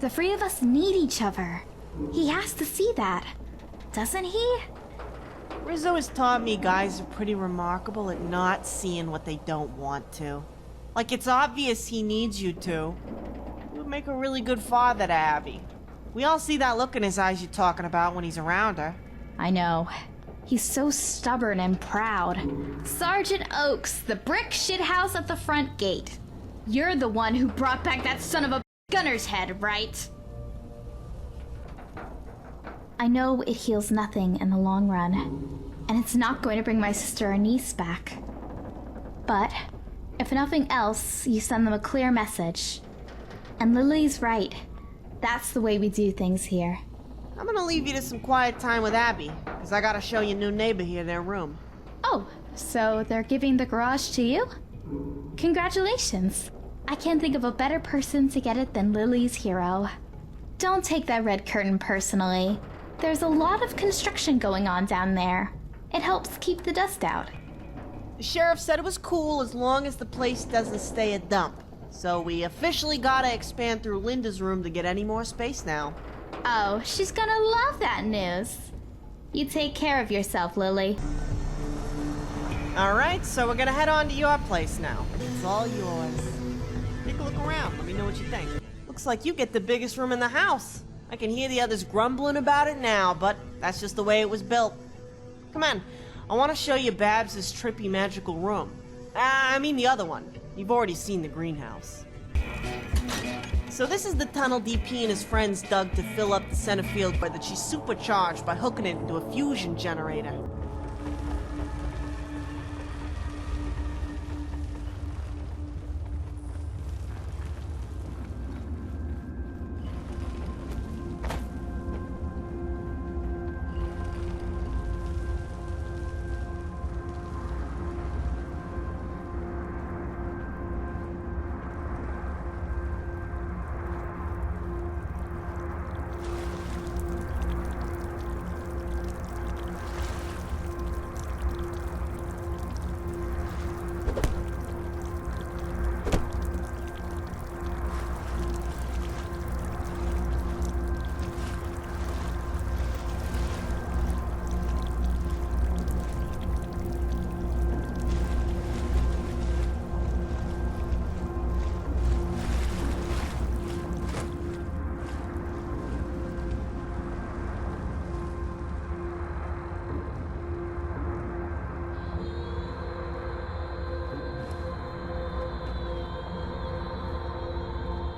The three of us need each other. He has to see that, doesn't he? Rizzo has taught me guys are pretty remarkable at not seeing what they don't want to. Like, it's obvious he needs you to. You would make a really good father to Abby. We all see that look in his eyes you're talking about when he's around her. I know. He's so stubborn and proud. Sergeant Oaks, the brick shithouse at the front gate. You're the one who brought back that son of a gunner's head, right? I know it heals nothing in the long run, and it's not going to bring my sister or niece back. But, if nothing else, you send them a clear message. And Lily's right. That's the way we do things here. I'm gonna leave you to some quiet time with Abby, because I gotta show your new neighbor here their room. Oh, so they're giving the garage to you? Congratulations. I can't think of a better person to get it than Lily's hero. Don't take that red curtain personally. There's a lot of construction going on down there. It helps keep the dust out. The sheriff said it was cool as long as the place doesn't stay a dump. So we officially gotta expand through Linda's room to get any more space now. Oh, she's gonna love that news. You take care of yourself, Lily. Alright, so we're gonna head on to your place now. It's all yours. Take a look around, let me know what you think. Looks like you get the biggest room in the house. I can hear the others grumbling about it now, but that's just the way it was built. Come on, I want to show you Babs' trippy magical room. I mean the other one. You've already seen the greenhouse. So this is the tunnel DP and his friends dug to fill up the center field that she's supercharged by hooking it into a fusion generator.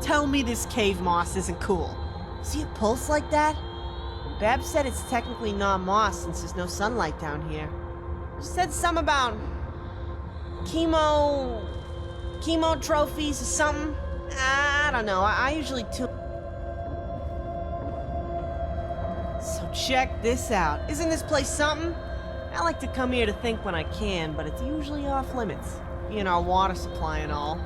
Tell me this cave moss isn't cool. See it pulse like that? Babs said it's technically not moss since there's no sunlight down here. She said something about chemo trophies or something. I don't know. I usually So check this out. Isn't this place something? I like to come here to think when I can, but it's usually off limits. Being our water supply and all.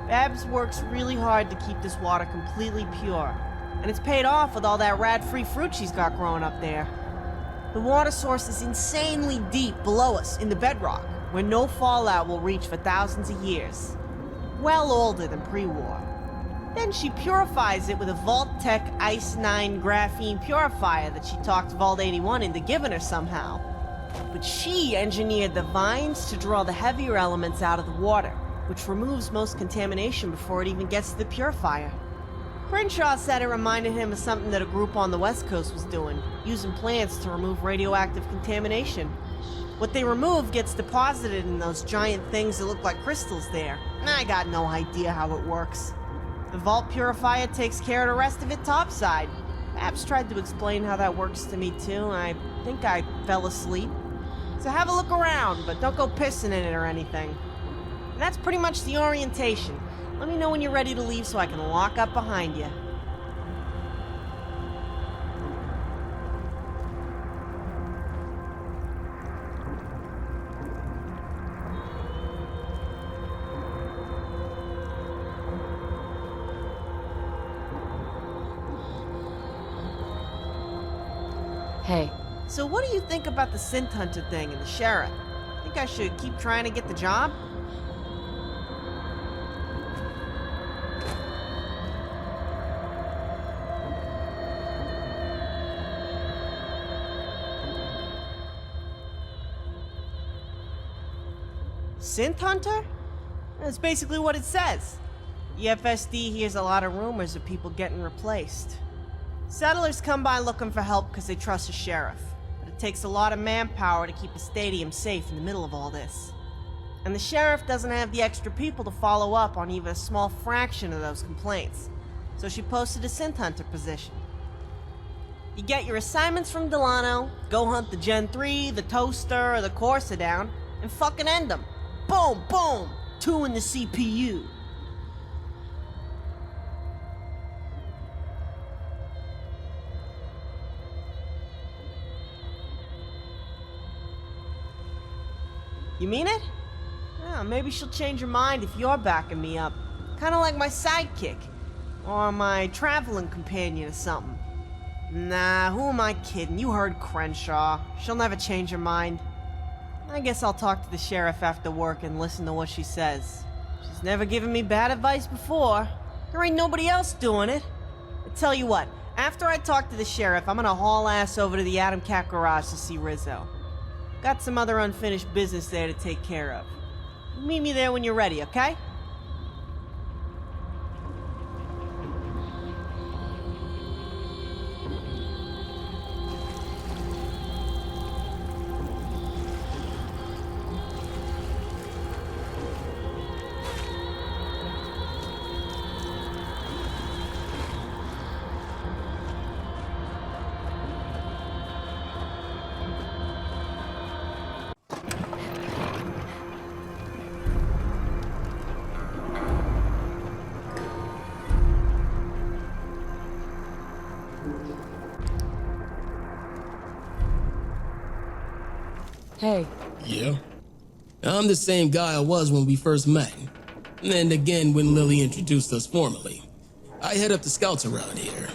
Babs works really hard to keep this water completely pure, and it's paid off with all that rat-free fruit she's got growing up there. The water source is insanely deep below us in the bedrock, where no fallout will reach for thousands of years. Well older than pre-war. Then she purifies it with a Vault-Tec Ice 9 graphene purifier that she talked Vault 81 into giving her somehow. But she engineered the vines to draw the heavier elements out of the water, which removes most contamination before it even gets to the purifier. Crenshaw said it reminded him of something that a group on the West Coast was doing, using plants to remove radioactive contamination. What they remove gets deposited in those giant things that look like crystals there. I got no idea how it works. The vault purifier takes care of the rest of it topside. Babs tried to explain how that works to me too, and I think I fell asleep. So have a look around, but don't go pissing in it or anything. And that's pretty much the orientation. Let me know when you're ready to leave so I can lock up behind you. Hey. So what do you think about the Synth Hunter thing and the sheriff? Think I should keep trying to get the job? Synth Hunter? That's basically what it says. The FSD hears a lot of rumors of people getting replaced. Settlers come by looking for help because they trust the sheriff. But it takes a lot of manpower to keep the stadium safe in the middle of all this. And the sheriff doesn't have the extra people to follow up on even a small fraction of those complaints. So she posted a Synth Hunter position. You get your assignments from Delano, go hunt the Gen 3, the Toaster, or the Corsa down, and fucking end them. Boom, boom! 2 in the CPU. You mean it? Yeah, maybe she'll change her mind if you're backing me up. Kinda like my sidekick. Or my traveling companion or something. Nah, who am I kidding? You heard Crenshaw. She'll never change her mind. I guess I'll talk to the sheriff after work and listen to what she says. She's never given me bad advice before. There ain't nobody else doing it. I tell you what, after I talk to the sheriff, I'm gonna haul ass over to the Adam Cat Garage to see Rizzo. Got some other unfinished business there to take care of. Meet me there when you're ready, okay? Hey. Yeah? I'm the same guy I was when we first met. And again when Lily introduced us formally. I head up the scouts around here.